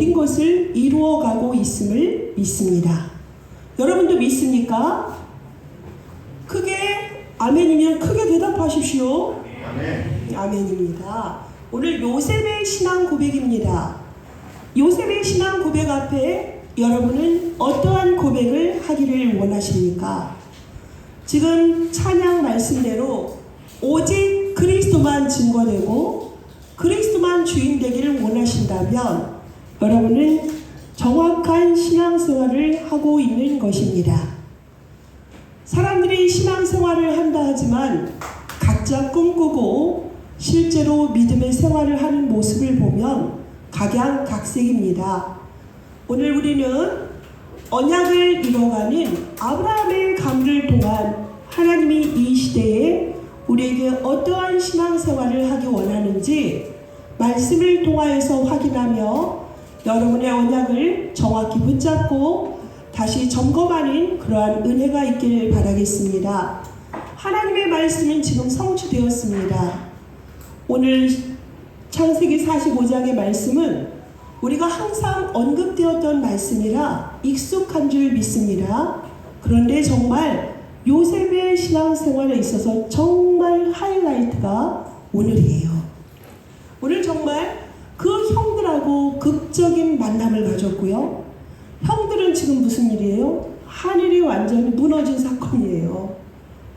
모든 것을 이루어가고 있음을 믿습니다. 여러분도 믿습니까? 크게 아멘이면 크게 대답하십시오. 아멘. 아멘입니다. 오늘 요셉의 신앙 고백입니다. 요셉의 신앙 고백 앞에 여러분은 어떠한 고백을 하기를 원하십니까? 지금 찬양 말씀대로 오직 그리스도만 증거되고 그리스도만 주인 되기를 원하신다면 여러분은 정확한 신앙생활을 하고 있는 것입니다. 사람들이 신앙생활을 한다 하지만 각자 꿈꾸고 실제로 믿음의 생활을 하는 모습을 보면 각양각색입니다. 오늘 우리는 언약을 이뤄가는 아브라함의 가문을 통한 하나님이 이 시대에 우리에게 어떠한 신앙생활을 하기 원하는지 말씀을 통하여서 확인하며 여러분의 언약을 정확히 붙잡고 다시 점검하는 그러한 은혜가 있기를 바라겠습니다. 하나님의 말씀은 지금 성취되었습니다. 오늘 창세기 45장의 말씀은 우리가 항상 언급되었던 말씀이라 익숙한 줄 믿습니다. 그런데 정말 요셉의 신앙생활에 있어서 정말 하이라이트가 오늘이에요. 오늘 정말 그 형들하고 극적인 만남을 가졌고요. 형들은 지금 무슨 일이에요? 하늘이 완전히 무너진 사건이에요.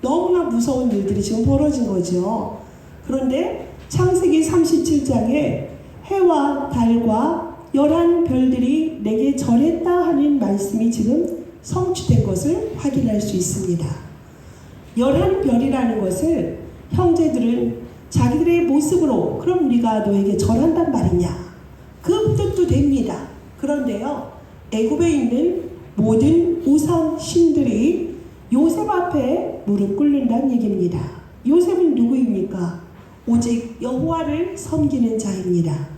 너무나 무서운 일들이 지금 벌어진 거죠. 그런데 창세기 37장에 해와 달과 11별들이 내게 절했다 하는 말씀이 지금 성취된 것을 확인할 수 있습니다. 11별이라는 것을 형제들은 자기들의 모습으로 그럼 우리가 너에게 절한단 말이냐 그 뜻도 됩니다. 그런데요 애굽에 있는 모든 우상 신들이 요셉 앞에 무릎 꿇는다는 얘기입니다. 요셉은 누구입니까? 오직 여호와를 섬기는 자입니다.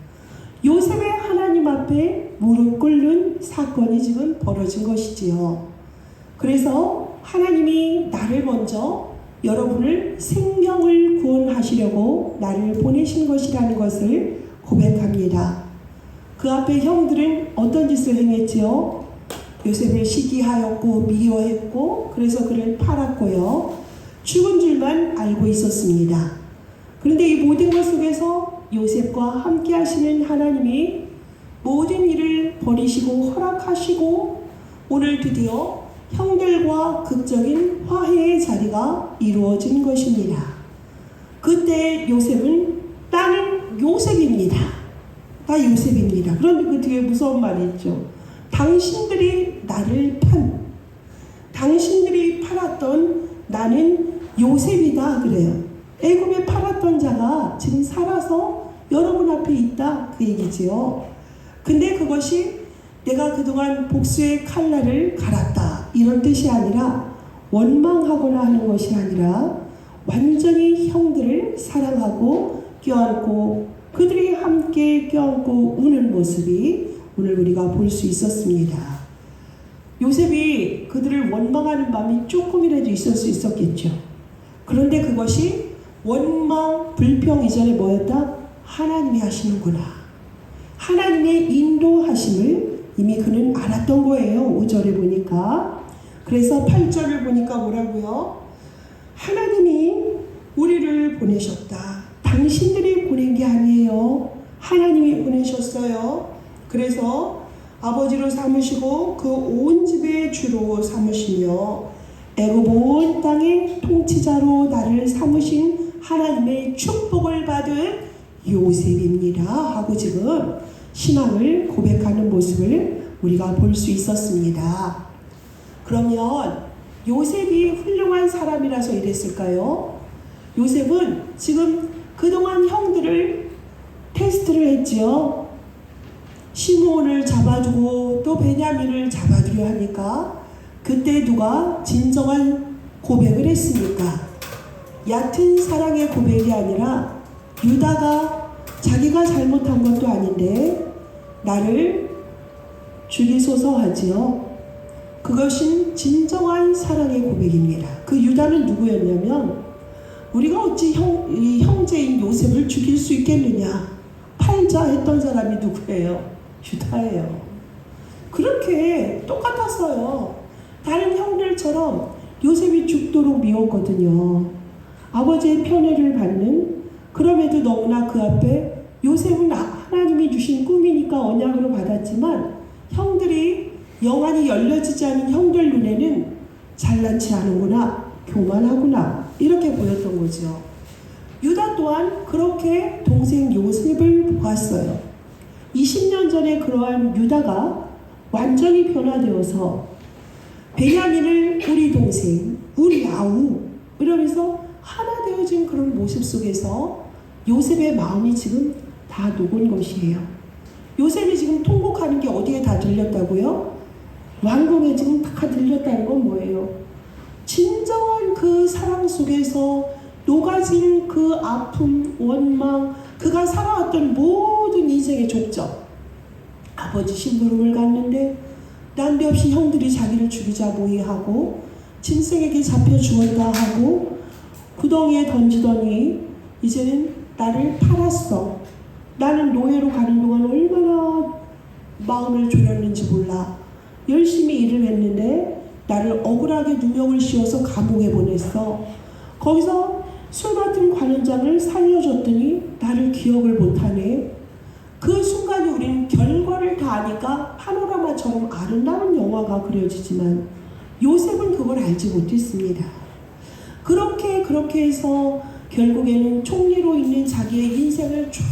요셉의 하나님 앞에 무릎 꿇는 사건이 지금 벌어진 것이지요. 그래서 하나님이 나를 먼저 여러분을 생명을 구원하시려고 나를 보내신 것이라는 것을 고백합니다. 그 앞에 형들은 어떤 짓을 행했지요? 요셉을 시기하였고 미워했고 그래서 그를 팔았고요. 죽은 줄만 알고 있었습니다. 그런데 이 모든 것 속에서 요셉과 함께 하시는 하나님이 모든 일을 버리시고 허락하시고 오늘 드디어 형들과 극적인 화해의 자리가 이루어진 것입니다. 그때 요셉은 나는 요셉입니다. 나 요셉입니다. 그런데 그 뒤에 무서운 말이 있죠. 당신들이 나를 당신들이 팔았던 나는 요셉이다 그래요. 애굽에 팔았던 자가 지금 살아서 여러분 앞에 있다 그 얘기지요. 근데 그것이 내가 그동안 복수의 칼날을 갈았다 이런 뜻이 아니라 원망하거나 하는 것이 아니라 완전히 형들을 사랑하고 껴안고 그들이 함께 껴안고 우는 모습이 오늘 우리가 볼 수 있었습니다. 요셉이 그들을 원망하는 마음이 조금이라도 있을 수 있었겠죠. 그런데 그것이 원망, 불평 이전에 뭐였다? 하나님이 하시는구나. 하나님의 인도하심을 이미 그는 알았던 거예요. 5절에 보니까. 그래서 8절을 보니까 뭐라고요? 하나님이 우리를 보내셨다. 당신들이 보낸 게 아니에요. 하나님이 보내셨어요. 그래서 아버지로 삼으시고 그 온 집의 주로 삼으시며 애굽 온 땅의 통치자로 나를 삼으신 하나님의 축복을 받은 요셉입니다 하고 지금 신앙을 고백하는 모습을 우리가 볼 수 있었습니다. 그러면 요셉이 훌륭한 사람이라서 이랬을까요? 요셉은 지금 그동안 형들을 테스트를 했지요. 시므온을 잡아주고 또 베냐민을 잡아주려 하니까 그때 누가 진정한 고백을 했습니까? 얕은 사랑의 고백이 아니라 유다가 자기가 잘못한 것도 아닌데 나를 죽이소서 하지요. 그것은 진정한 사랑의 고백입니다. 그 유다는 누구였냐면 우리가 어찌 이 형제인 요셉을 죽일 수 있겠느냐 팔자 했던 사람이 누구예요? 유다예요. 그렇게 똑같았어요. 다른 형들처럼 요셉이 죽도록 미웠거든요. 아버지의 편애를 받는, 그럼에도 너무나 그 앞에 요셉은 하나님이 주신 꿈이니까 언약으로 받았지만 형들이 영안이 열려지지 않은 형들 눈에는 잘난치 않은구나, 교만하구나 이렇게 보였던 거죠. 유다 또한 그렇게 동생 요셉을 보았어요. 20년 전에 그러한 유다가 완전히 변화되어서 베냐민을 우리 동생, 우리 아우 이러면서 하나 되어진 그런 모습 속에서 요셉의 마음이 지금 다 녹은 것이에요. 요셉이 지금 통곡하는 게 어디에 다 들렸다고요? 왕궁에 지금 다 들렸다는 건 뭐예요? 진정한 그 사랑 속에서 녹아진 그 아픔, 원망, 그가 살아왔던 모든 인생의 족적. 아버지 심부름을 갔는데 난데없이 형들이 자기를 죽이자 모의하고 짐승에게 잡혀 죽었다 하고 구덩이에 던지더니 이제는 나를 팔았어. 나는 노예로 가는 동안 얼마나 마음을 졸였는지 몰라. 열심히 일을 했는데 나를 억울하게 누명을 씌워서 감옥에 보냈어. 거기서 술 같은 관원장을 살려줬더니 나를 기억을 못하네. 그 순간에 우리는 결과를 다 아니까 파노라마처럼 아름다운 영화가 그려지지만 요셉은 그걸 알지 못했습니다. 그렇게 해서 결국에는 총리로 있는 자기의 인생을 쭉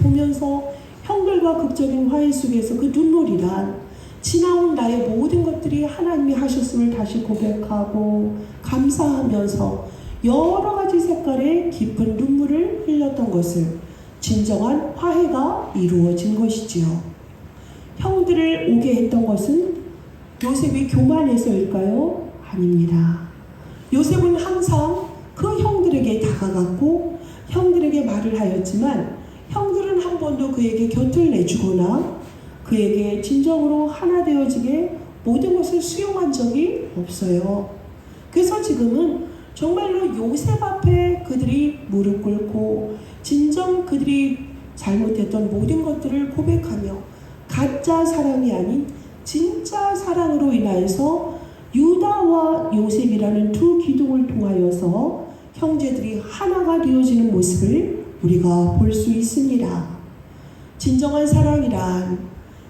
보면서 형들과 극적인 화해 속에서 그 눈물이란 지나온 나의 모든 것들이 하나님이 하셨음을 다시 고백하고 감사하면서 여러 가지 색깔의 깊은 눈물을 흘렸던 것을 진정한 화해가 이루어진 것이지요. 형들을 오게 했던 것은 요셉이 교만해서일까요? 아닙니다. 요셉은 항상 그 형들에게 다가갔고 형들에게 말을 하였지만 형들은 한 번도 그에게 곁을 내주거나 그에게 진정으로 하나 되어지게 모든 것을 수용한 적이 없어요. 그래서 지금은 정말로 요셉 앞에 그들이 무릎 꿇고 진정 그들이 잘못했던 모든 것들을 고백하며 가짜 사랑이 아닌 진짜 사랑으로 인하여서 유다와 요셉이라는 두 기둥을 통하여서 형제들이 하나가 되어지는 모습을 우리가 볼 수 있습니다. 진정한 사랑이란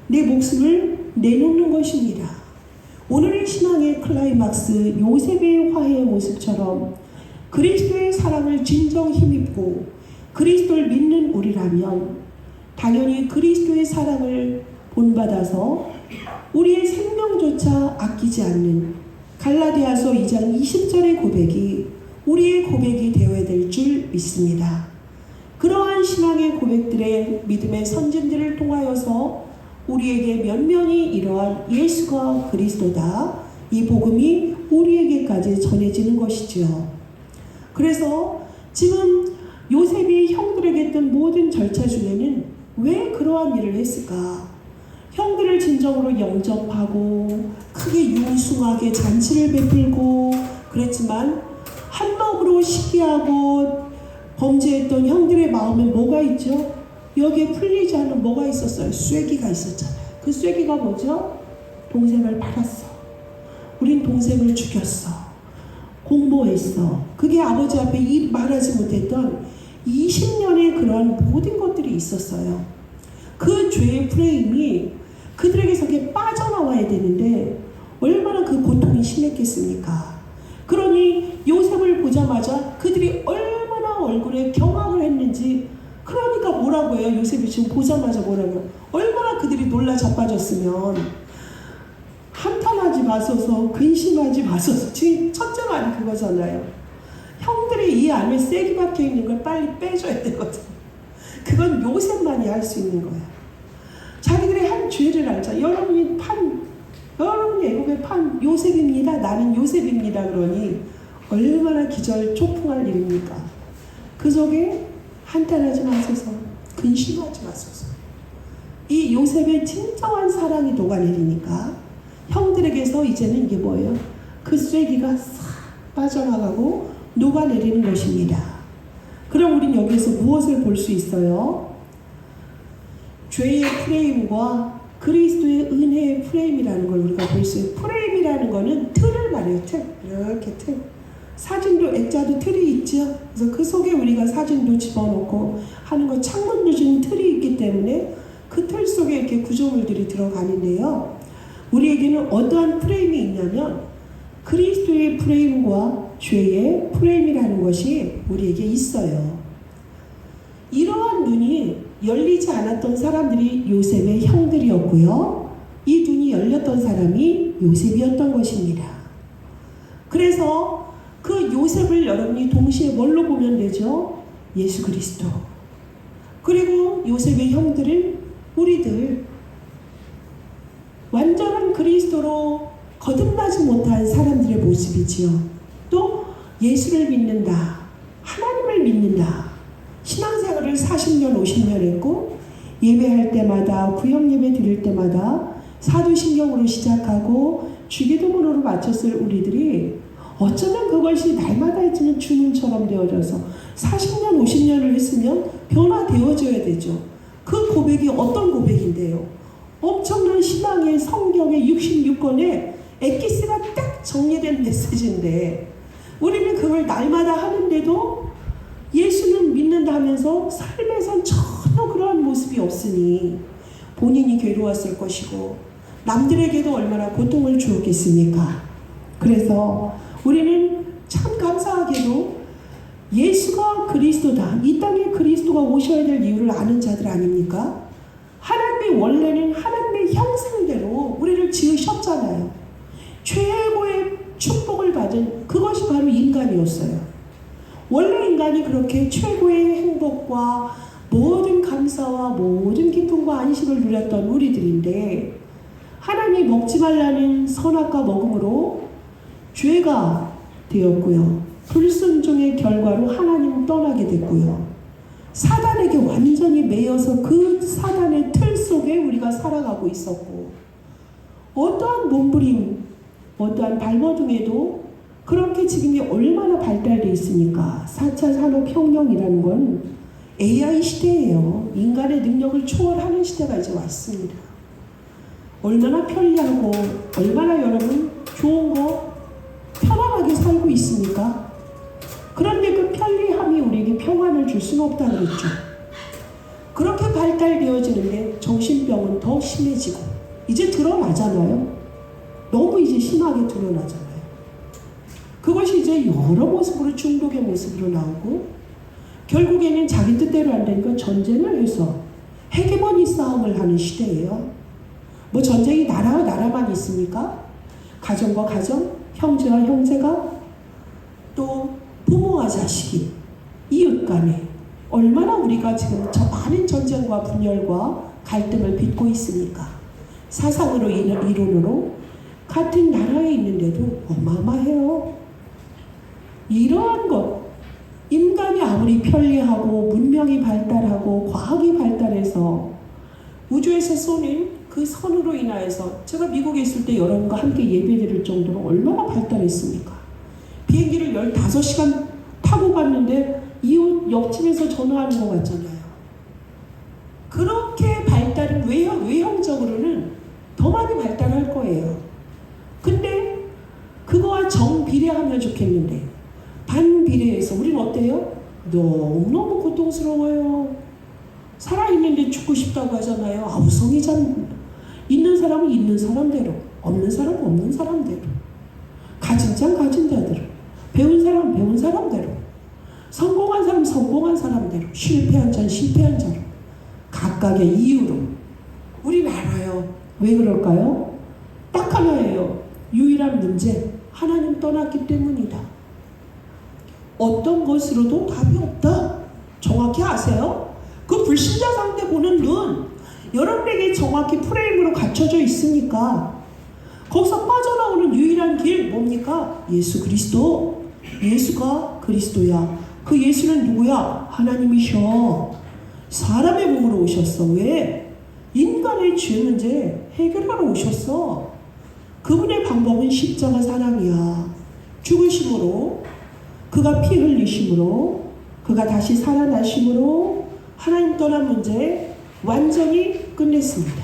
내 목숨을 내놓는 것입니다. 오늘의 신앙의 클라이막스 요셉의 화해의 모습처럼 그리스도의 사랑을 진정 힘입고 그리스도를 믿는 우리라면 당연히 그리스도의 사랑을 본받아서 우리의 생명조차 아끼지 않는 갈라디아서 2장 20절의 고백이 우리의 고백이 되어야 될 줄 믿습니다. 그러한 신앙의 고백들의 믿음의 선진들을 통하여서 우리에게 면면이 이러한 예수가 그리스도다, 이 복음이 우리에게까지 전해지는 것이지요. 그래서 지금 요셉이 형들에게 했던 모든 절차 중에는 왜 그러한 일을 했을까? 형들을 진정으로 영접하고 크게 융숭하게 잔치를 베풀고 그랬지만 한 마음으로 시기하고 범죄했던 형들의 마음에 뭐가 있죠? 여기에 풀리지 않은 뭐가 있었어요? 쐐기가 있었잖아요. 그 쐐기가 뭐죠? 동생을 팔았어. 우린 동생을 죽였어. 공모했어. 그게 아버지 앞에 말하지 못했던 20년의 그런 모든 것들이 있었어요. 그 죄의 프레임이 그들에게서 빠져나와야 되는데 얼마나 그 고통이 심했겠습니까? 그러니 요셉을 보자마자 그들이 얼마나 얼굴에 경악을 했는지, 그러니까 뭐라고 해요? 요셉이 지금 보자마자 뭐라고 해요? 얼마나 그들이 놀라 자빠졌으면 한탄하지 마소서, 근심하지 마소서. 지금 첫째 말이 그거잖아요. 형들이 이 안에 쐐기 박혀 있는 걸 빨리 빼줘야 되거든. 그건 요셉만이 할 수 있는 거야. 자기들의 한 죄를 알자. 여러분이 애국의 판 요셉입니다. 나는 요셉입니다. 그러니 얼마나 기절 초풍할 일입니까? 그 속에 한탄하지 마소서, 근심하지 마소서. 이 요셉의 진정한 사랑이 녹아내리니까 형들에게서 이제는 이게 뭐예요? 그 쐐기가 싹 빠져나가고 녹아내리는 것입니다. 그럼 우린 여기서 무엇을 볼 수 있어요? 죄의 프레임과 그리스도의 은혜의 프레임이라는 걸 우리가 볼 수 있어요. 프레임이라는 거는 틀을 말해요. 틀. 이렇게 틀. 사진도 액자도 틀이 있죠. 그래서 그 속에 우리가 사진도 집어넣고 하는 거 창문도 지금 틀이 있기 때문에 그 틀 속에 이렇게 구조물들이 들어가는데요. 우리에게는 어떠한 프레임이 있냐면 그리스도의 프레임과 죄의 프레임이라는 것이 우리에게 있어요. 이러한 눈이 열리지 않았던 사람들이 요셉의 형들이었고요. 이 눈이 열렸던 사람이 요셉이었던 것입니다. 그래서 그 요셉을 여러분이 동시에 뭘로 보면 되죠? 예수 그리스도. 그리고 요셉의 형들은 우리들. 완전한 그리스도로 거듭나지 못한 사람들의 모습이지요. 또 예수를 믿는다. 하나님을 믿는다. 신앙생활을 40년, 50년 했고 예배할 때마다 구역 예배 드릴 때마다 사도신경으로 시작하고 주기도문으로 마쳤을 우리들이 어쩌면 그것이 날마다 있으면 주문처럼 되어져서 40년, 50년을 했으면 변화되어져야 되죠. 그 고백이 어떤 고백인데요? 엄청난 신앙의 성경의 66권에 엑기스가 딱 정리된 메시지인데 우리는 그걸 날마다 하는데도 예수는 믿는다 하면서 삶에선 전혀 그러한 모습이 없으니 본인이 괴로웠을 것이고 남들에게도 얼마나 고통을 주었겠습니까? 그래서 우리는 참 감사하게도 예수가 그리스도다. 이 땅에 그리스도가 오셔야 될 이유를 아는 자들 아닙니까? 하나님이 원래는 하나님의 형상대로 우리를 지으셨잖아요. 최고의 축복을 받은 그것이 바로 인간이었어요. 원래 인간이 그렇게 최고의 행복과 모든 감사와 모든 기쁨과 안식을 누렸던 우리들인데 하나님이 먹지 말라는 선악과 먹음으로 죄가 되었고요. 불순종의 결과로 하나님 떠나게 됐고요. 사단에게 완전히 매여서 그 사단의 틀 속에 우리가 살아가고 있었고 어떠한 몸부림, 어떠한 발버둥에도 그렇게 지금이 얼마나 발달되어 있습니까? 4차 산업혁명이라는 건 AI 시대예요. 인간의 능력을 초월하는 시대가 이제 왔습니다. 얼마나 편리하고 얼마나 여러분 좋은 거 편안하게 살고 있습니까? 그런데 그 편리함이 우리에게 평안을 줄 수는 없다 그랬죠. 그렇게 발달되어지는데 정신병은 더 심해지고 이제 드러나잖아요. 너무 이제 심하게 드러나잖아요. 그것이 이제 여러 모습으로 중독의 모습으로 나오고 결국에는 자기 뜻대로 안 되니까 전쟁을 해서 헤게모니 싸움을 하는 시대예요. 뭐 전쟁이 나라와 나라만 있습니까? 가정과 가정, 형제와 형제가 또 부모와 자식이 이웃 간에 얼마나 우리가 지금 저 많은 전쟁과 분열과 갈등을 빚고 있습니까? 사상으로 이론으로 같은 나라에 있는데도 어마어마해요. 이러한 것 인간이 아무리 편리하고 문명이 발달하고 과학이 발달해서 우주에서 쏘는 그 선으로 인하여서 제가 미국에 있을 때 여러분과 함께 예배드릴 정도로 얼마나 발달했습니까? 비행기를 15시간 타고 갔는데 이웃 옆집에서 전화하는 것 같잖아요. 그렇게 발달은 외형적으로는 더 많이 발달할 거예요. 근데 그거와 정비례하면 좋겠는데 반비례해서 우리는 어때요? 너무너무 고통스러워요. 살아있는데 죽고 싶다고 하잖아요. 아우성이 참 있는 사람은 있는 사람대로 없는 사람은 없는 사람대로 가진 자 가진 자대로 배운 사람은 배운 사람대로 성공한 사람 성공한 사람대로 실패한 자는 실패한 자로 각각의 이유로 우린 알아요. 왜 그럴까요? 딱 하나예요. 유일한 문제 하나님 떠났기 때문이다. 어떤 것으로도 답이 없다. 정확히 아세요? 그 불신자 상대 보는 눈 여러분에게 정확히 프레임으로 갖춰져 있으니까 거기서 빠져나오는 유일한 길 뭡니까? 예수 그리스도. 예수가 그리스도야. 그 예수는 누구야? 하나님이셔. 사람의 몸으로 오셨어. 왜? 인간의 죄 문제 해결하러 오셨어. 그분의 방법은 십자가 사랑이야. 죽으심으로 그가 피 흘리심으로 그가 다시 살아나심으로 하나님 떠난 문제 완전히 끝냈습니다.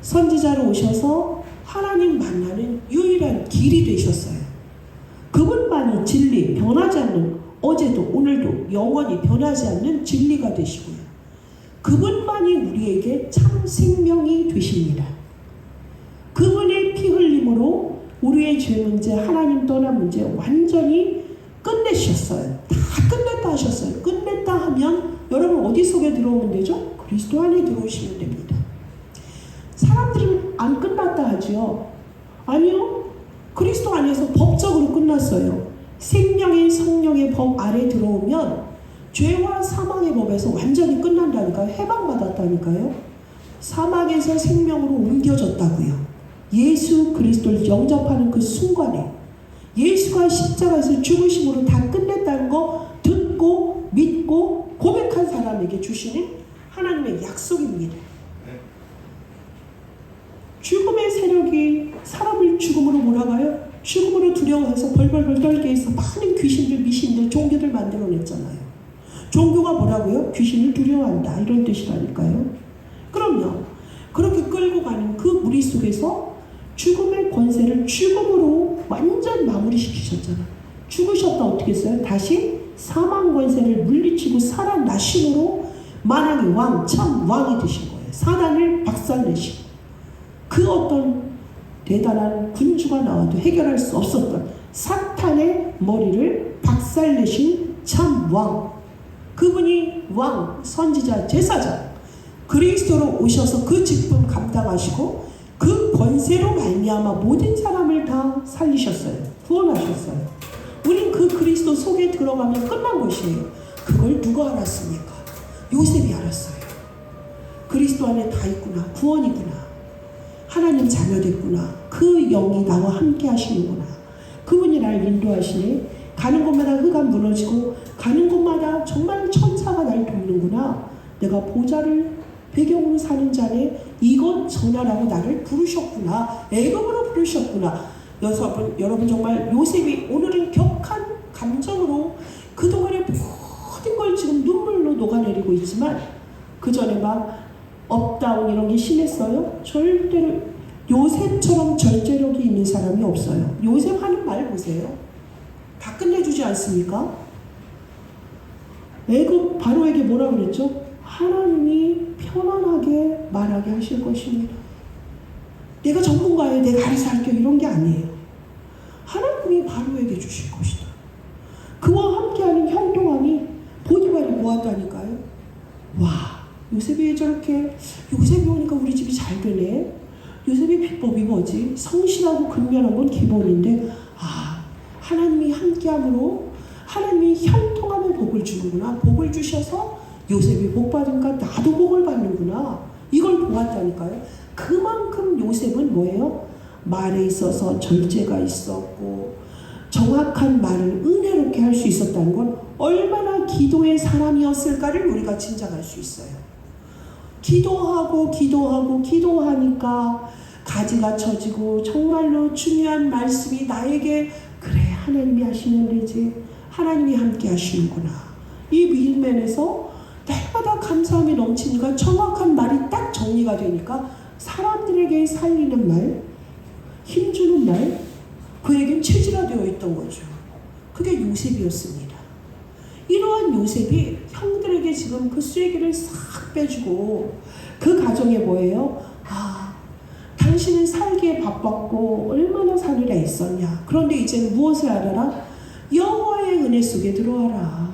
선지자로 오셔서 하나님 만나는 유일한 길이 되셨어요. 그분만이 진리, 변하지 않는, 어제도 오늘도 영원히 변하지 않는 진리가 되시고요. 그분만이 우리에게 참 생명이 되십니다. 그분의 피 흘림으로 우리의 죄 문제, 하나님 떠난 문제 완전히 끝내셨어요. 다 끝냈다 하셨어요. 끝냈다 하면 여러분 어디 속에 들어오면 되죠? 그리스도 안에 들어오시면 됩니다. 사람들은 안 끝났다 하죠. 아니요. 그리스도 안에서 법적으로 끝났어요. 생명의 성령의 법 아래 들어오면 죄와 사망의 법에서 완전히 끝난다니까요. 해방받았다니까요. 사망에서 생명으로 옮겨졌다고요. 예수 그리스도를 영접하는 그 순간에 예수가 십자가에서 죽으심으로 다 끝냈다는 거 듣고 믿고 고백한 사람에게 주시는 하나님의 약속입니다. 죽음의 세력이 사람을 죽음으로 몰아가요. 죽음으로 두려워해서 벌벌벌 떨게 해서 많은 귀신들, 미신들, 종교들 만들어냈잖아요. 종교가 뭐라고요? 귀신을 두려워한다, 이런 뜻이라니까요. 그럼요. 그렇게 끌고 가는 그 무리 속에서 죽음의 권세를 죽음으로 완전 마무리시키셨잖아요. 죽으셨다 어떻게 했어요? 다시 사망 권세를 물리치고 살아나심으로 만왕의 왕, 참 왕이 되신 거예요. 사단을 박살내시고 그 어떤 대단한 군주가 나와도 해결할 수 없었던 사탄의 머리를 박살내신 참 왕, 그분이 왕, 선지자, 제사장 그리스도로 오셔서 그 직분 감당하시고 그 권세로 말미암아 모든 사람을 다 살리셨어요. 구원하셨어요. 우린 그 그리스도 속에 들어가면 끝난 것이에요. 그걸 누가 알았습니까? 요셉이 알았어요. 그리스도 안에 다 있구나. 구원이구나. 하나님 자녀 됐구나. 그 영이 나와 함께 하시는구나. 그분이 날 인도하시네. 가는 곳마다 흑암 무너지고 가는 곳마다 정말 천사가 날 돕는구나. 내가 보좌를 배경으로 사는 자네 이것 전하라고 나를 부르셨구나. 애굽으로 부르셨구나. 여러분 정말 요셉이 오늘은 격한 감정으로 그동안의 모든 걸 지금 눈물로 녹아내리고 있지만 그 전에 막 업다운 이런 게 심했어요? 절대로 요셉처럼 절제력이 있는 사람이 없어요. 요셉 하는 말 보세요. 다 끝내주지 않습니까? 애굽 바로에게 뭐라 그랬죠? 하나님이 편안하게 말하게 하실 것입니다. 내가 전문가예요. 내가 알아서 할게요. 이런 게 아니에요. 하나님이 바로에게 주실 것이다. 그와 함께하는 형통함이 보디발이 모았다니까요. 와, 요셉이 왜 저렇게, 요셉이 오니까 우리 집이 잘 되네. 요셉의 비법이 뭐지? 성실하고 근면한 건 기본인데, 아, 하나님이 함께함으로 하나님이 형통함의 복을 주는구나. 복을 주셔서 요셉이 복 받으니까 나도 복을 받는구나. 이걸 보았다니까요. 그만큼 요셉은 뭐예요? 말에 있어서 절제가 있었고 정확한 말을 은혜롭게 할 수 있었다는 건 얼마나 기도의 사람이었을까를 우리가 짐작할 수 있어요. 기도하니까 가지가 쳐지고 정말로 중요한 말씀이 나에게 그래 하나님이 하시면 되지. 하나님이 함께 하시는구나. 이 밀면에서 날마다 감사함이 넘치니까 정확한 말이 딱 정리가 되니까 사람들에게 살리는 말, 힘주는 말, 그에겐 체질화되어 있던 거죠. 그게 요셉이었습니다. 이러한 요셉이 형들에게 지금 그 쐐기를 싹 빼주고 그 가정에 뭐예요? 아, 당신은 살기에 바빴고 얼마나 사느라 애썼냐. 그런데 이제는 무엇을 알아라? 여호와의 은혜 속에 들어와라.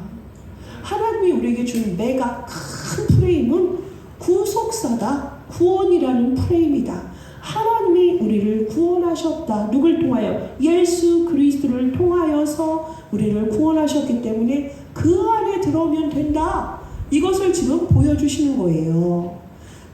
하나님이 우리에게 준 메가 큰 프레임은 구속사다. 구원이라는 프레임이다. 하나님이 우리를 구원하셨다. 누굴 통하여? 예수 그리스도를 통하여서 우리를 구원하셨기 때문에 그 안에 들어오면 된다. 이것을 지금 보여주시는 거예요.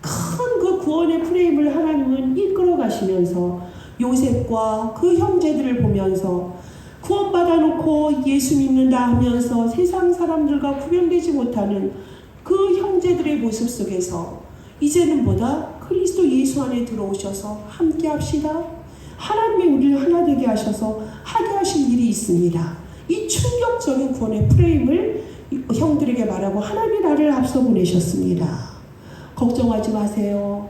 큰 그 구원의 프레임을 하나님은 이끌어 가시면서 요셉과 그 형제들을 보면서 구원받아 놓고 예수 믿는다 하면서 세상 사람들과 구별되지 못하는 그 형제들의 모습 속에서 이제는 보다 그리스도 예수 안에 들어오셔서 함께 합시다. 하나님이 우리를 하나 되게 하셔서 하게 하실 일이 있습니다. 이 충격적인 구원의 프레임을 형들에게 말하고 하나님이 나를 앞서 보내셨습니다. 걱정하지 마세요.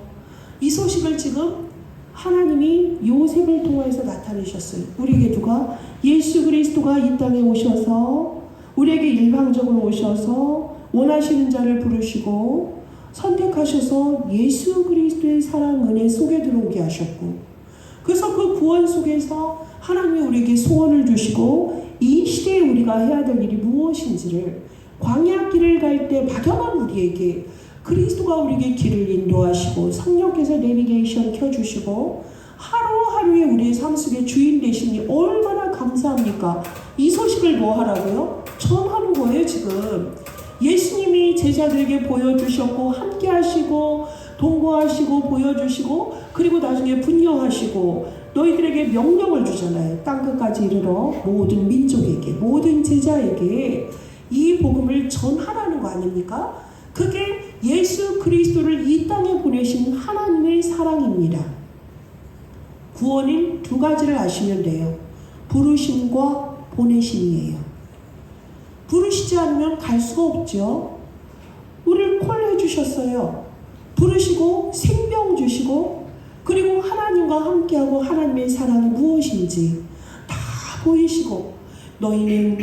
이 소식을 지금 하나님이 요셉을 통해서 나타내셨어요. 우리에게 누가? 예수 그리스도가 이 땅에 오셔서 우리에게 일방적으로 오셔서 원하시는 자를 부르시고 선택하셔서 예수 그리스도의 사랑 은혜 속에 들어오게 하셨고, 그래서 그 구원 속에서 하나님이 우리에게 소원을 주시고 이 시대에 우리가 해야 될 일이 무엇인지를 광야 길을 갈 때 막연한 우리에게 그리스도가 우리에게 길을 인도하시고 성령께서 내비게이션 켜주시고 하루하루에 우리의 삶 속에 주인 되시니 얼마나 감사합니까? 이 소식을 뭐 하라고요? 전하는 거예요. 지금 예수님이 제자들에게 보여주셨고 함께 하시고 동거하시고 보여주시고 그리고 나중에 분녀하시고 너희들에게 명령을 주잖아요. 땅끝까지 이르러 모든 민족에게 모든 제자에게 이 복음을 전하라는 거 아닙니까? 그게 예수 그리스도를 이 땅에 보내신 하나님의 사랑입니다. 구원인 두 가지를 아시면 돼요. 부르심과 보내심이에요. 부르시지 않으면 갈 수가 없죠. 우리를 콜해 주셨어요. 부르시고 생명 주시고 그리고 하나님과 함께하고 하나님의 사랑이 무엇인지 다 보이시고 너희는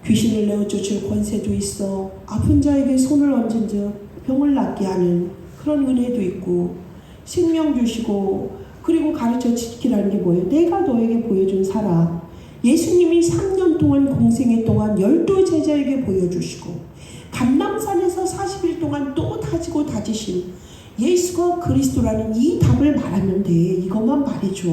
귀신을 내어쫓을 권세도 있어 아픈 자에게 손을 얹은 즉 병을 낫게 하는 그런 은혜도 있고 생명 주시고 그리고 가르쳐 지키라는 게 뭐예요? 내가 너에게 보여준 사랑. 예수님이 3년 동안 공생애 동안 12제자에게 보여주시고 감람산에서 40일 동안 또 다지고 다지신 예수가 그리스도라는 이 답을 말하면 돼. 이것만 말해줘.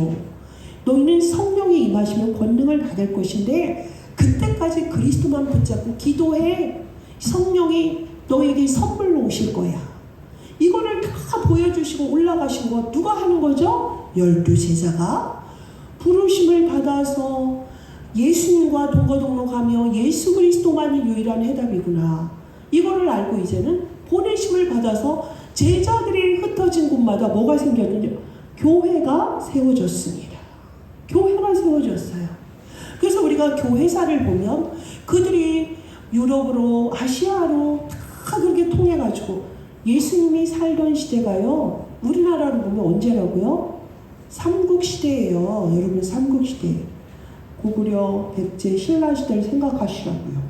너희는 성령이 임하시면 권능을 받을 것인데 그때까지 그리스도만 붙잡고 기도해. 성령이 너에게 선물로 오실 거야. 이거를 다 보여주시고 올라가신 거 누가 하는 거죠? 12제자가 부르심을 받아서 예수님과 동거동록하며 예수 그리스도만이 유일한 해답이구나. 이거를 알고 이제는 보내심을 받아서 제자들이 흩어진 곳마다 뭐가 생겼는지 교회가 세워졌습니다. 교회가 세워졌어요. 그래서 우리가 교회사를 보면 그들이 유럽으로 아시아로 다 그렇게 통해가지고 예수님이 살던 시대가요. 우리나라로 보면 언제라고요? 삼국시대예요. 여러분 삼국시대. 고구려, 백제, 신라시대를 생각하시라고요.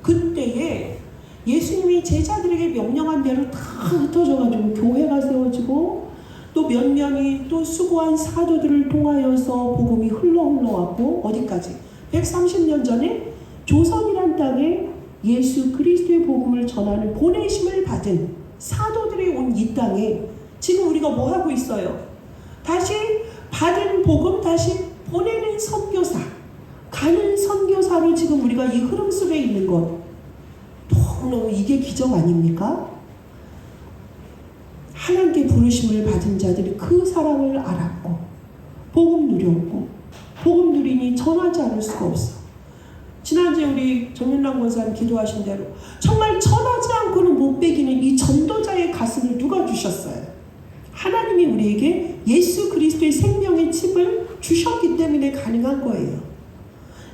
그때에 예수님이 제자들에게 명령한 대로 다 흩어져가지고 교회가 세워지고 또 몇몇이 또 수고한 사도들을 통하여서 복음이 흘러왔고 어디까지? 130년 전에 조선이란 땅에 예수 그리스도의 복음을 전하는 보내심을 받은 사도들이 온 이 땅에 지금 우리가 뭐 하고 있어요? 다시 받은 복음 다시 보내는 선교사, 가는 선교사로 지금 우리가 이 흐름 속에 있는 것 너무 이게 기적 아닙니까? 하나님께 부르심을 받은 자들이 그 사랑을 알았고 복음 누렸고 복음 누리니 전하지 않을 수가 없어. 지난주에 우리 정윤랑 권사님 기도하신 대로 정말 전하지 않고는 못 베기는 이 전도자의 가슴을 누가 주셨어요? 하나님이 우리에게 예수 그리스도의 생명의 칩을 주셨기 때문에 가능한 거예요.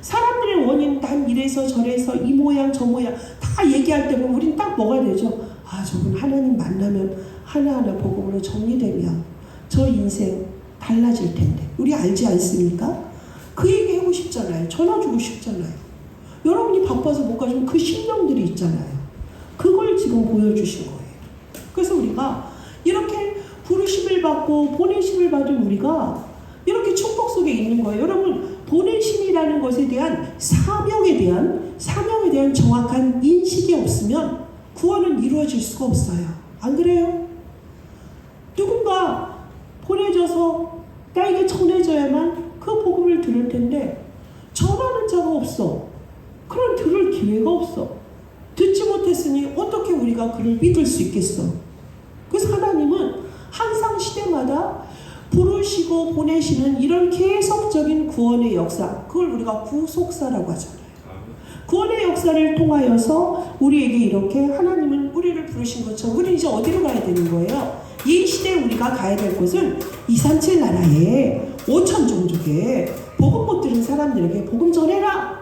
사람들의 원인 난 이래서 저래서 이 모양 저 모양 다 얘기할 때 보면 우린 딱 뭐가 되죠? 아 저분 하나님 만나면 하나하나 복음으로 정리되면 저 인생 달라질 텐데 우리 알지 않습니까? 그 얘기 하고 싶잖아요. 전화 주고 싶잖아요. 여러분이 바빠서 못 가시면 그 신령들이 있잖아요. 그걸 지금 보여주신 거예요. 그래서 우리가 이렇게 부르심을 받고 보내심을 받은 우리가 이렇게 축복 속에 있는 거예요. 여러분 보내심이라는 것에 대한 사명에 대한 정확한 인식이 없으면 구원은 이루어질 수가 없어요. 안 그래요? 누군가 보내줘서 나에게 전해져야만 그 복음을 들을 텐데 전하는 자가 없어. 그런 들을 기회가 없어. 듣지 못했으니 어떻게 우리가 그를 믿을 수 있겠어? 그래서 하나님은 항상 시대마다 부르시고 보내시는 이런 계속적인 구원의 역사, 그걸 우리가 구속사라고 하잖아요. 구원의 역사를 통하여서 우리에게 이렇게 하나님은 우리를 부르신 것처럼 우리는 이제 어디로 가야 되는 거예요? 이 시대에 우리가 가야 될 곳은 237 나라에 5천 종족에 복음 못 들은 사람들에게 복음 전해라.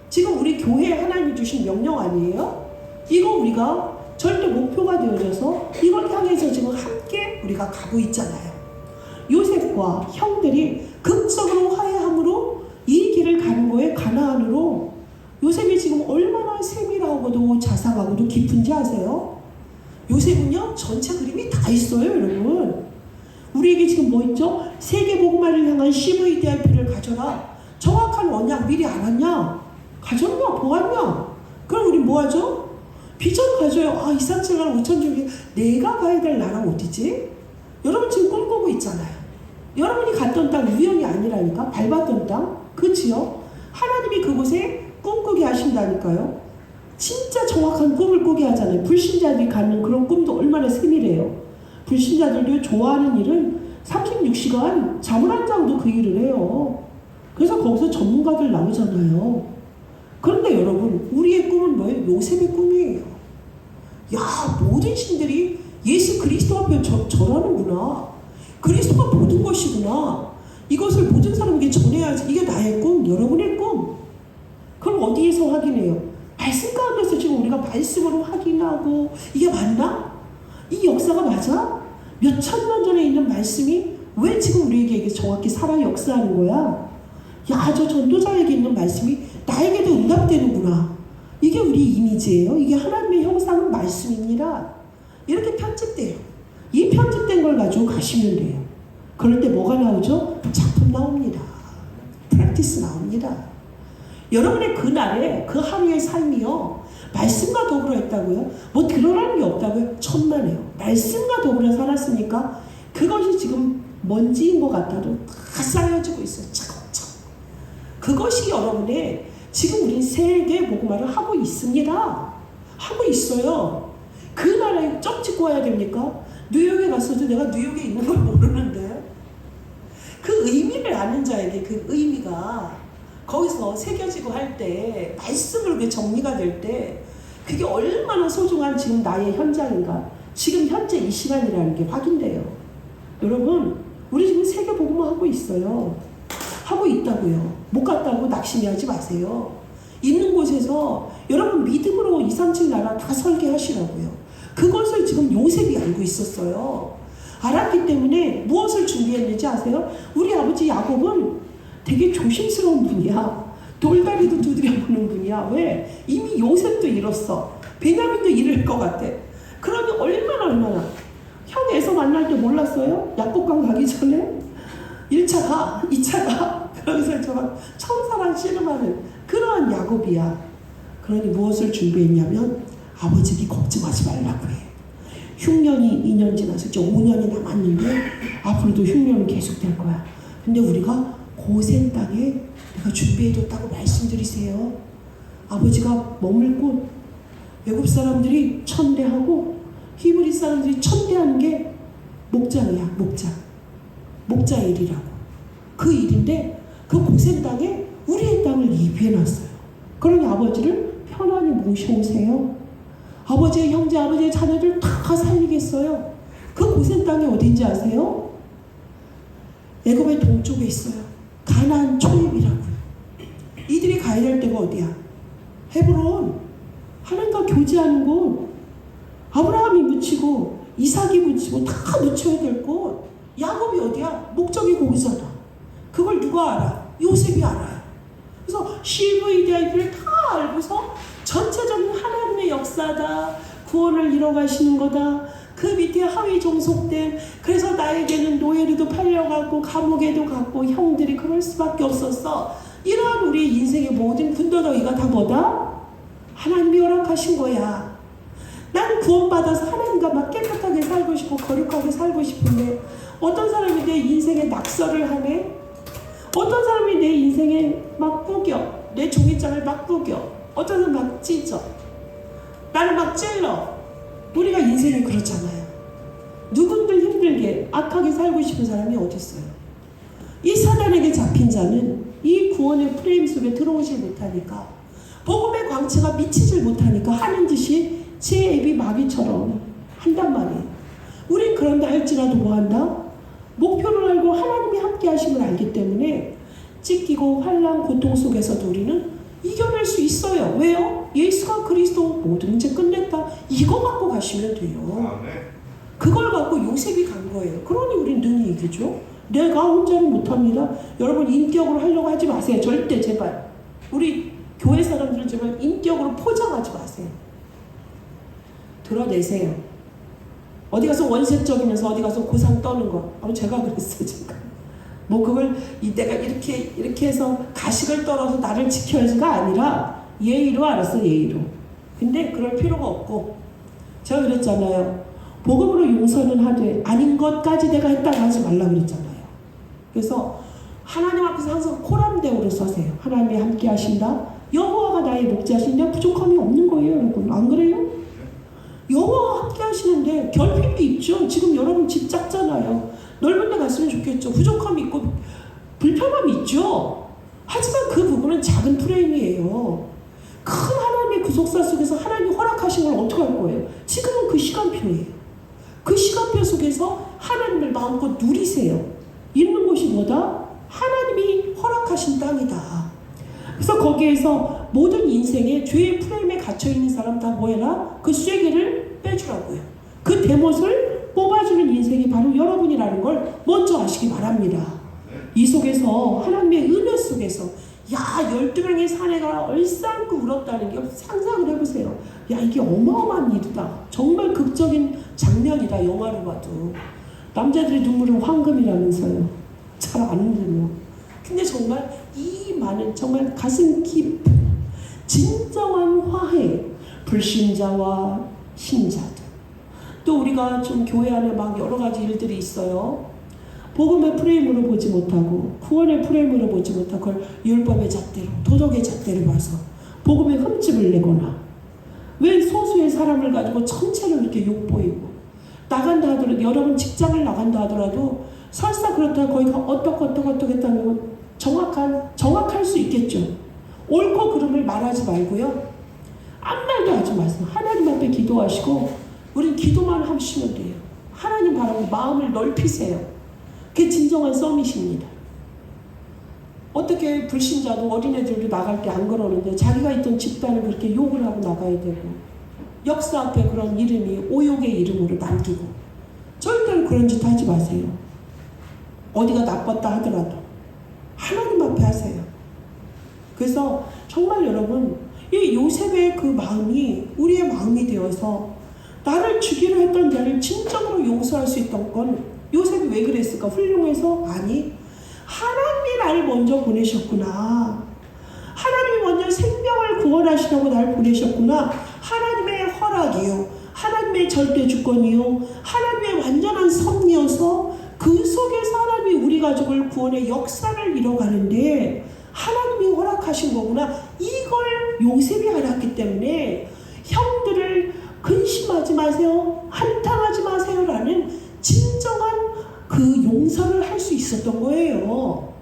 지금 우리 교회에 하나님이 주신 명령 아니에요? 이거 우리가 절대 목표가 되어져서 이걸 향해서 지금 함께 우리가 가고 있잖아요. 요셉과 형들이 극적으로 화해함으로 이 길을 가는 거에 가나안으로 요셉이 지금 얼마나 세밀하고도 자상하고도 깊은지 아세요? 요셉은요 전체 그림이 다 있어요 여러분. 우리에게 지금 뭐 있죠? 세계복음화를 향한 CVDIP를 가져라. 정확한 언약 미리 알았냐? 가졌냐? 보았냐? 그럼 우리 뭐 하죠? 비전 가져요. 아, 237나라 5천 중에 내가 가야 될 나라 어디지? 여러분 지금 꿈꾸고 있잖아요. 여러분이 갔던 땅 우연이 아니라니까. 밟았던 땅. 그치요? 하나님이 그곳에 꿈꾸게 하신다니까요. 진짜 정확한 꿈을 꾸게 하잖아요. 불신자들이 갖는 그런 꿈도 얼마나 세밀해요. 불신자들도 좋아하는 일은 36시간 잠을 안 자고도 그 일을 해요. 그래서 거기서 전문가들 나오잖아요. 그런데 여러분 우리의 꿈은 뭐예요? 요셉의 꿈이에요. 야, 모든 신들이 예수 그리스도 앞에 절하는구나. 그리스도가 모든 것이구나. 이것을 모든 사람에게 전해야지. 이게 나의 꿈, 여러분의 꿈. 그럼 어디에서 확인해요? 말씀 가운데서 지금 우리가 말씀으로 확인하고 이게 맞나? 이 역사가 맞아? 몇 천년 전에 있는 말씀이 왜 지금 우리에게 정확히 살아 역사하는 거야? 야, 저 전도자에게 있는 말씀이 나에게도 응답되는구나. 이게 우리 이미지예요. 이게 하나님의 형상은 말씀입니다. 이렇게 편집돼요. 이 편집된 걸 가지고 가시면 돼요. 그럴 때 뭐가 나오죠? 작품 나옵니다. 프랙티스 나옵니다. 여러분의 그날에 그 하루의 삶이요 말씀과 더불어 했다고요? 뭐 드러나는 게 없다고요? 천만에요. 말씀과 더불어 살았으니까 그것이 지금 먼지인 것 같아도 다 쌓여지고 있어요. 차곡차곡. 그것이 여러분의 지금 우린 세계 복음화를 하고 있습니다. 하고 있어요. 그 나라에 점 찍고 와야 됩니까? 뉴욕에 갔어도 내가 뉴욕에 있는 걸 모르는데 그 의미를 아는 자에게 그 의미가 거기서 새겨지고 할 때 말씀으로 그게 정리가 될 때 그게 얼마나 소중한 지금 나의 현장인가. 지금 현재 이 시간이라는 게 확인돼요. 여러분 우리 지금 세계 복음화 하고 있어요. 하고 있다고요. 못 갔다고 낙심하지 마세요. 있는 곳에서 여러분 믿음으로 237 나라 다 설계하시라고요. 그것을 지금 요셉이 알고 있었어요. 알았기 때문에 무엇을 준비했는지 아세요? 우리 아버지 야곱은 되게 조심스러운 분이야. 돌다리도 두드려보는 분이야. 왜? 이미 요셉도 잃었어. 베냐민도 잃을 것 같아. 그러면 얼마나 형 에서 만날 때 몰랐어요? 약국강 가기 전에 1차 가, 2차 가. 그러면서 저런 천사랑 씨름하는 그러한 야곱이야. 그러니 무엇을 준비했냐면 아버지께 걱정하지 말라고 해. 흉년이 2년 지나서 이제 5년이 남았는데 앞으로도 흉년은 계속될 거야. 근데 우리가 고센 땅에 내가 준비해뒀다고 말씀드리세요. 아버지가 머물 곳 외국 사람들이 천대하고 히브리 사람들이 천대하는 게 목장이야. 목자 일이라고. 그 일인데 그 고센 땅에 우리의 땅을 예비해놨어요. 그러니 아버지를 편안히 모셔오세요. 아버지의 형제, 아버지의 자녀들 다 살리겠어요. 그 고센 땅이 어딘지 아세요? 애굽의 동쪽에 있어요. 가나안 초입이라고요. 이들이 가야 될 데가 어디야? 헤브론. 하나님과 교제하는 곳. 아브라함이 묻히고 이삭이 묻히고 다 묻혀야 될 곳. 야곱이 어디야? 목적이 거기잖아. 그걸 누가 알아? 요셉이 알아요. 그래서 CVDIP를 다 알고서 전체적인 하나님의 역사다. 구원을 이뤄가시는 거다. 그 밑에 하위 종속된, 그래서 나에게는 노예로도 팔려가고 감옥에도 갔고 형들이 그럴 수밖에 없었어. 이러한 우리 인생의 모든 군더더기가 다 뭐다? 하나님이 허락하신 거야. 나는 구원받아서 하나님과 막 깨끗하게 살고 싶고 거룩하게 살고 싶은데 어떤 사람이 내 인생에 낙서를 하네? 어떤 사람이 내 인생에 막 꾸겨. 내 종이장을 막 꾸겨. 어떤 사람은 막 찢어. 나를 막 찔러. 우리가 인생이 그렇잖아요. 누군들 힘들게 악하게 살고 싶은 사람이 어디 있어요? 이 사단에게 잡힌 자는 이 구원의 프레임 속에 들어오질 못하니까, 복음의 광채가 미치질 못하니까 하는 짓이 제 애비 마귀처럼 한단 말이에요. 우린 그런다 할지라도 뭐한다? 목표를 알고 하나님이 함께 하심을 알기 때문에 찢기고 환난 고통 속에서도 우리는 이겨낼 수 있어요. 왜요? 예수가 그리스도 모든 문제 끝냈다. 이거 갖고 가시면 돼요. 그걸 갖고 요셉이 간 거예요. 그러니 우린 능히 이기죠. 내가 혼자는 못합니다. 여러분 인격으로 하려고 하지 마세요. 절대 제발. 우리 교회 사람들은 제발 인격으로 포장하지 마세요. 드러내세요. 어디 가서 원색적이면서 어디 가서 고상 떠는 거. 제가 그랬어요. 제가. 뭐 그걸 내가 이렇게 해서 가식을 떨어서 나를 지켜야지가 아니라 예의로 알았어. 예의로. 근데 그럴 필요가 없고 제가 그랬잖아요. 복음으로 용서는 하되 아닌 것까지 내가 했다고 하지 말라 그랬잖아요. 그래서 하나님 앞에서 항상 코람대오를 써세요. 하나님이 함께 하신다. 여호와가 나의 목자신데 부족함이 없는 거예요. 여러분 안 그래요? 여호와가 함께 하시는데 결핍이 있죠. 지금 여러분 집 작잖아요. 넓은 데 갔으면 좋겠죠. 부족함이 있고 불편함이 있죠. 하지만 그 부분은 작은 프레임이에요. 큰 하나님의 구속사 속에서 하나님이 허락하신 걸 어떻게 할 거예요? 지금은 그 시간표예요. 그 시간표 속에서 하나님을 마음껏 누리세요. 있는 곳이 뭐다? 하나님이 허락하신 땅이다. 그래서 거기에서 모든 인생에 죄의 프레임에 갇혀있는 사람 다 뭐해라? 그 쐐기를 빼주라고요. 그 대못을 뽑아주는 인생이 바로 여러분이라는 걸 먼저 아시기 바랍니다. 이 속에서 하나님의 은혜 속에서 12명의 사내가 얼싸안고 울었다는 게 상상을 해보세요. 이게 어마어마한 일이다. 정말 극적인 장면이다. 영화로 봐도. 남자들의 눈물은 황금이라면서요. 잘 아는데요. 근데 정말 이 많은 정말 가슴 깊은 진정한 화해, 불신자와 신자들. 또 우리가 좀 교회 안에 막 여러 가지 일들이 있어요. 복음의 프레임으로 보지 못하고 구원의 프레임으로 보지 못하고 그걸 율법의 잣대로 도덕의 잣대로 봐서 복음의 흠집을 내거나 왜 소수의 사람을 가지고 전체를 이렇게 욕보이고 나간다 하더라도 여러분 직장을 나간다 하더라도 설사 그렇다고 거기가 어떻게 했다는 건 정확할 수 있겠죠. 옳고 그름을 말하지 말고요. 아무 말도 하지 마세요. 하나님 앞에 기도하시고 우린 기도만 하시면 돼요. 하나님 바라고 마음을 넓히세요. 그게 진정한 서밋입니다. 어떻게 불신자도 어린애들도 나갈 때 안 그러는데 자기가 있던 집단을 그렇게 욕을 하고 나가야 되고 역사 앞에 그런 이름이 오욕의 이름으로 남기고 절대로 그런 짓 하지 마세요. 어디가 나빴다 하더라도 하나님 앞에 하세요. 그래서 정말 여러분 이 요셉의 그 마음이 우리의 마음이 되어서 나를 죽이려 했던 자를 진정으로 용서할 수 있던 건 요셉이 왜 그랬을까? 훌륭해서? 아니, 하나님이 나를 먼저 보내셨구나. 하나님이 먼저 생명을 구원하시려고 나를 보내셨구나. 하나님의 허락이요, 하나님의 절대 주권이요, 하나님의 완전한 섭리여서 그 속에서 하나님이 우리 가족을 구원의 역사를 이뤄가는데 하나님이 허락하신 거구나. 이걸 요셉이 알았기 때문에 형들을 근심하지 마세요, 한탄하지 마세요라는 진정한 그 용서를 할 수 있었던 거예요.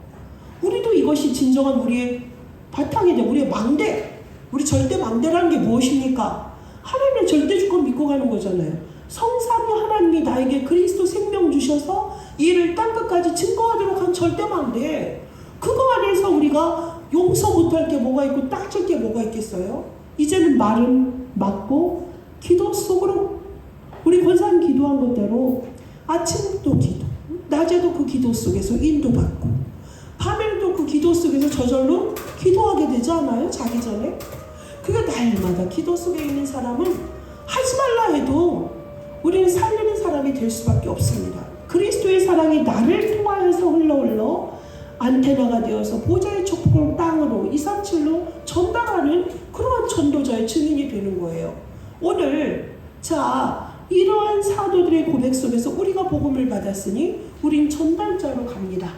우리도 이것이 진정한 우리의 바탕이 돼. 우리의 망대, 우리 절대 망대라는 게 무엇입니까? 하나님의 절대 주권 믿고 가는 거잖아요. 성삼위 하나님이 나에게 그리스도 생명 주셔서 이를 땅끝까지 증거하도록 한 절대 망대. 그거 안에서 우리가 용서 못할 게 뭐가 있고 따질 게 뭐가 있겠어요? 이제는 말은 맞고 기도 속으로 우리 권사님 기도한 것대로 아침도 기도, 낮에도 그 기도 속에서 인도받고 밤에도 그 기도 속에서 저절로 기도하게 되지 않아요? 자기 전에? 그게 날마다 기도 속에 있는 사람은 하지 말라 해도 우리는 살리는 사람이 될 수밖에 없습니다. 그리스도의 사랑이 나를 통하여서 흘러 안테나가 되어서 보좌의 촉복을 땅으로 237로 전달하는 그러한 전도자의 증인이 되는 거예요. 오늘 이러한 사도들의 고백 속에서 우리가 복음을 받았으니 우린 전달자로 갑니다.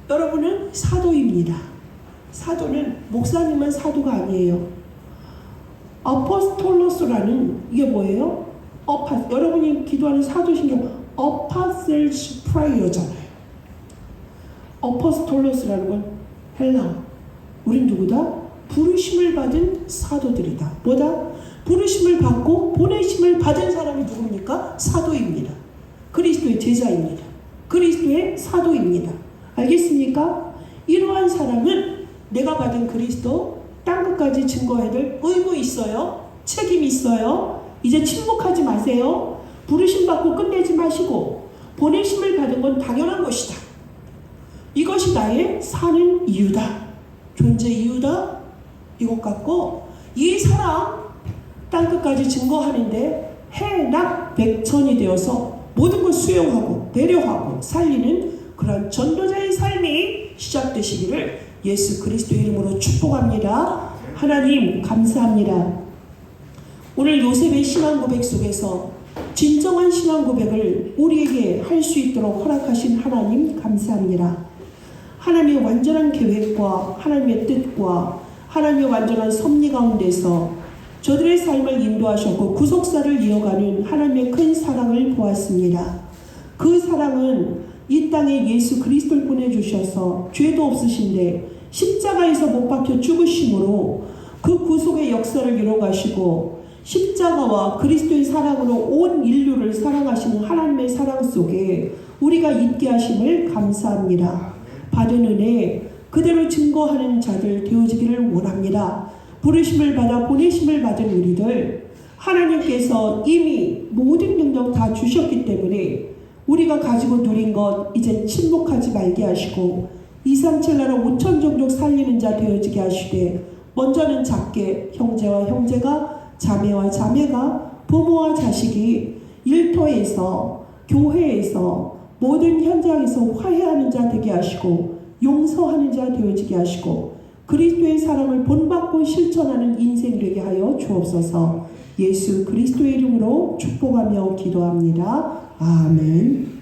여러분은 사도입니다. 사도는 목사님은 사도가 아니에요. 아포스톨로스라는 이게 뭐예요? 여러분이 기도하는 사도신경 아포스톨스 프레이어잖아요. 아포스톨로스라는 건 헬라어. 우린 누구다? 부르심을 받은 사도들이다. 뭐다? 부르심을 받고 보내심을 받은 사람이 누굽니까? 사도입니다. 그리스도의 제자입니다. 그리스도의 사도입니다. 알겠습니까? 이러한 사람은 내가 받은 그리스도 땅끝까지 증거해야 될 의무 있어요. 책임 있어요. 이제 침묵하지 마세요. 부르심 받고 끝내지 마시고 보내심을 받은 건 당연한 것이다. 이것이 나의 사는 이유다. 존재 이유다. 이것 갖고 이 사랑 땅끝까지 증거하는데 해낙백천이 되어서 모든 걸 수용하고 배려하고 살리는 그런 전도자의 삶이 시작되시기를 예수 그리스도의 이름으로 축복합니다. 하나님 감사합니다. 오늘 요셉의 신앙 고백 속에서 진정한 신앙 고백을 우리에게 할 수 있도록 허락하신 하나님 감사합니다. 하나님의 완전한 계획과 하나님의 뜻과 하나님의 완전한 섭리 가운데서 저들의 삶을 인도하셨고 구속사를 이어가는 하나님의 큰 사랑을 보았습니다. 그 사랑은 이 땅에 예수 그리스도를 보내주셔서 죄도 없으신데 십자가에서 못 박혀 죽으심으로 그 구속의 역사를 이뤄가시고 십자가와 그리스도의 사랑으로 온 인류를 사랑하시는 하나님의 사랑 속에 우리가 있게 하심을 감사합니다. 받은 은혜 그대로 증거하는 자들 되어지기를 원합니다. 부르심을 받아 보내심을 받은 우리들 하나님께서 이미 모든 능력 다 주셨기 때문에 우리가 가지고 누린 것 이제 침묵하지 말게 하시고 237 나라 5천 종족 살리는 자 되어지게 하시되 먼저는 작게 형제와 형제가 자매와 자매가 부모와 자식이 일터에서 교회에서 모든 현장에서 화해하는 자 되게 하시고 용서하는 자 되어지게 하시고 그리스도의 사랑을 본받고 실천하는 인생 되게 하여 주옵소서. 예수 그리스도의 이름으로 축복하며 기도합니다. 아멘.